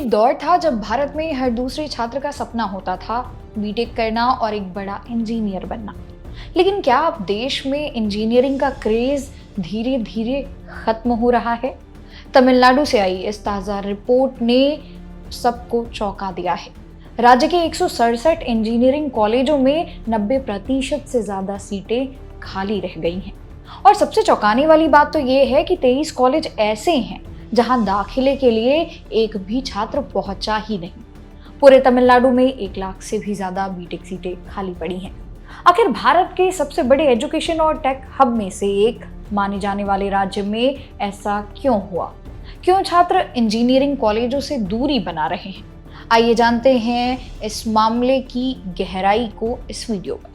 एक दौर था जब भारत में हर दूसरे छात्र का सपना होता था बीटेक करना और एक बड़ा इंजीनियर बनना। लेकिन क्या अब देश में इंजीनियरिंग का क्रेज धीरे धीरे खत्म हो रहा है? तमिलनाडु से आई इस ताजा रिपोर्ट ने सबको चौंका दिया है। राज्य के 167 इंजीनियरिंग कॉलेजों में 90% से ज्यादा सीटें खाली रह गई हैं। और सबसे चौंकाने वाली बात तो ये है कि 23 कॉलेज ऐसे हैं जहां दाखिले के लिए एक भी छात्र पहुंचा ही नहीं। पूरे तमिलनाडु में 1 लाख से भी ज्यादा बीटेक सीटें खाली पड़ी हैं। आखिर भारत के सबसे बड़े एजुकेशन और टेक हब में से एक माने जाने वाले राज्य में ऐसा क्यों हुआ? क्यों छात्र इंजीनियरिंग कॉलेजों से दूरी बना रहे हैं? आइए जानते हैं इस मामले की गहराई को इस वीडियो में।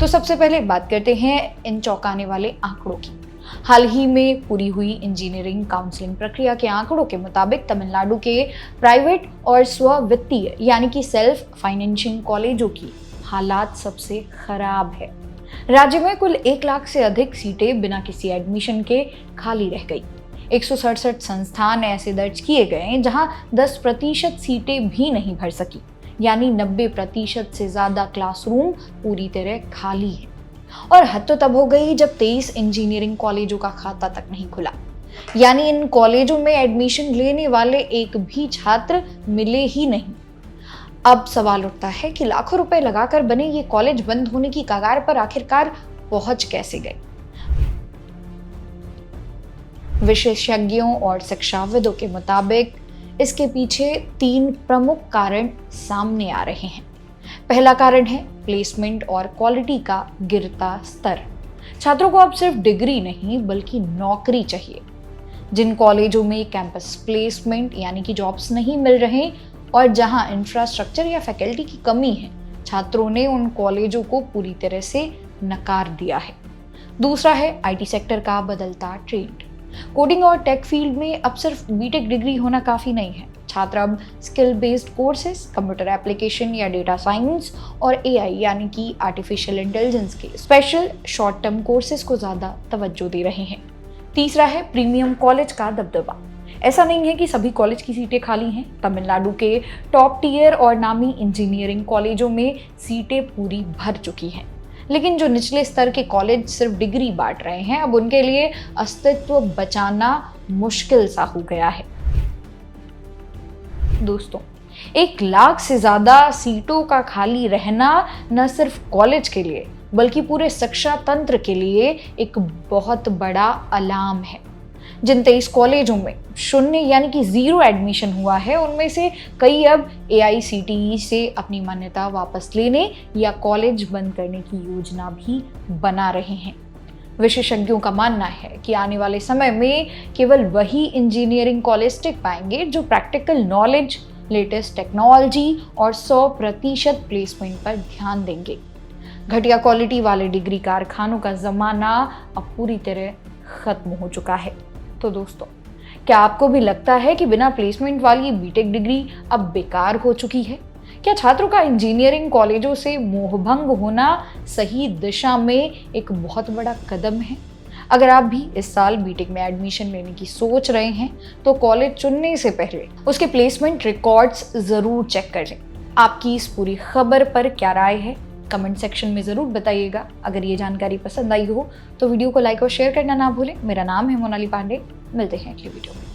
तो सबसे पहले बात करते हैं इन चौंकाने वाले आंकड़ों की। हाल ही में पूरी हुई इंजीनियरिंग काउंसलिंग प्रक्रिया के आंकड़ों के मुताबिक तमिलनाडु के प्राइवेट और स्व-वित्तीय यानी कि सेल्फ फाइनेंसिंग कॉलेजों की हालात सबसे खराब है। राज्य में कुल 1 लाख से अधिक सीटें बिना किसी एडमिशन के खाली रह गई। 167 संस्थान ऐसे दर्ज किए गए जहां 10% सीटें भी नहीं भर सकी, यानी 90% से ज्यादा क्लासरूम पूरी तरह खाली है। और हद तो तब हो गई जब 23 इंजीनियरिंग कॉलेजों का खाता तक नहीं खुला, यानी इन कॉलेजों में एडमिशन लेने वाले एक भी छात्र मिले ही नहीं। अब सवाल उठता है कि लाखों रुपए लगाकर बने ये कॉलेज बंद होने की कगार पर आखिरकार पहुंच कैसे गए? विशेषज्ञों और शिक्षाविदों के मुताबिक इसके पीछे 3 प्रमुख कारण सामने आ रहे हैं। पहला कारण है प्लेसमेंट और क्वालिटी का गिरता स्तर। छात्रों को अब सिर्फ डिग्री नहीं बल्कि नौकरी चाहिए। जिन कॉलेजों में कैंपस प्लेसमेंट यानी कि जॉब्स नहीं मिल रहे और जहां इंफ्रास्ट्रक्चर या फैकल्टी की कमी है, छात्रों ने उन कॉलेजों को पूरी तरह से नकार दिया है। दूसरा है आईटी सेक्टर का बदलता ट्रेंड। कोडिंग और टेक फील्ड में अब सिर्फ बीटेक डिग्री होना काफी नहीं है। छात्र अब skill based courses, computer application या डेटा साइंस और एआई यानी कि आर्टिफिशियल इंटेलिजेंस के स्पेशल शॉर्ट टर्म कोर्सेज को ज्यादा तवज्जो दे रहे हैं। तीसरा है प्रीमियम कॉलेज का दबदबा। ऐसा नहीं है कि सभी कॉलेज की सीटें खाली हैं। तमिलनाडु के टॉप टियर और नामी इंजीनियरिंग कॉलेजों में सीटें पूरी भर चुकी हैं, लेकिन जो निचले स्तर के कॉलेज सिर्फ डिग्री बांट रहे हैं, अब उनके लिए अस्तित्व बचाना मुश्किल सा हो गया है। दोस्तों, 1 लाख से ज्यादा सीटों का खाली रहना न सिर्फ कॉलेज के लिए बल्कि पूरे शिक्षा तंत्र के लिए एक बहुत बड़ा अलार्म है। जिन 23 कॉलेजों में शून्य यानी कि 0 एडमिशन हुआ है, उनमें से कई अब AICTE से अपनी मान्यता वापस लेने या कॉलेज बंद करने की योजना भी बना रहे हैं। विशेषज्ञों का मानना है कि आने वाले समय में केवल वही इंजीनियरिंग कॉलेज टिक पाएंगे जो प्रैक्टिकल नॉलेज, लेटेस्ट टेक्नोलॉजी और 100% प्लेसमेंट पर ध्यान देंगे। घटिया क्वालिटी वाले डिग्री कारखानों का जमाना अब पूरी तरह खत्म हो चुका है। तो दोस्तों, क्या आपको भी लगता है कि बिना प्लेसमेंट वाली बीटेक डिग्री अब बेकार हो चुकी है? क्या छात्रों का इंजीनियरिंग कॉलेजों से मोहभंग होना सही दिशा में एक बहुत बड़ा कदम है? अगर आप भी इस साल बीटेक में एडमिशन लेने की सोच रहे हैं तो कॉलेज चुनने से पहले उसके प्लेसमेंट रिकॉर्ड्स जरूर चेक कर लें। आपकी इस पूरी खबर पर क्या राय है? कमेंट सेक्शन में ज़रूर बताइएगा। अगर ये जानकारी पसंद आई हो तो वीडियो को लाइक और शेयर करना ना भूलें। मेरा नाम है मोनाली पांडे। मिलते हैं अगली वीडियो में।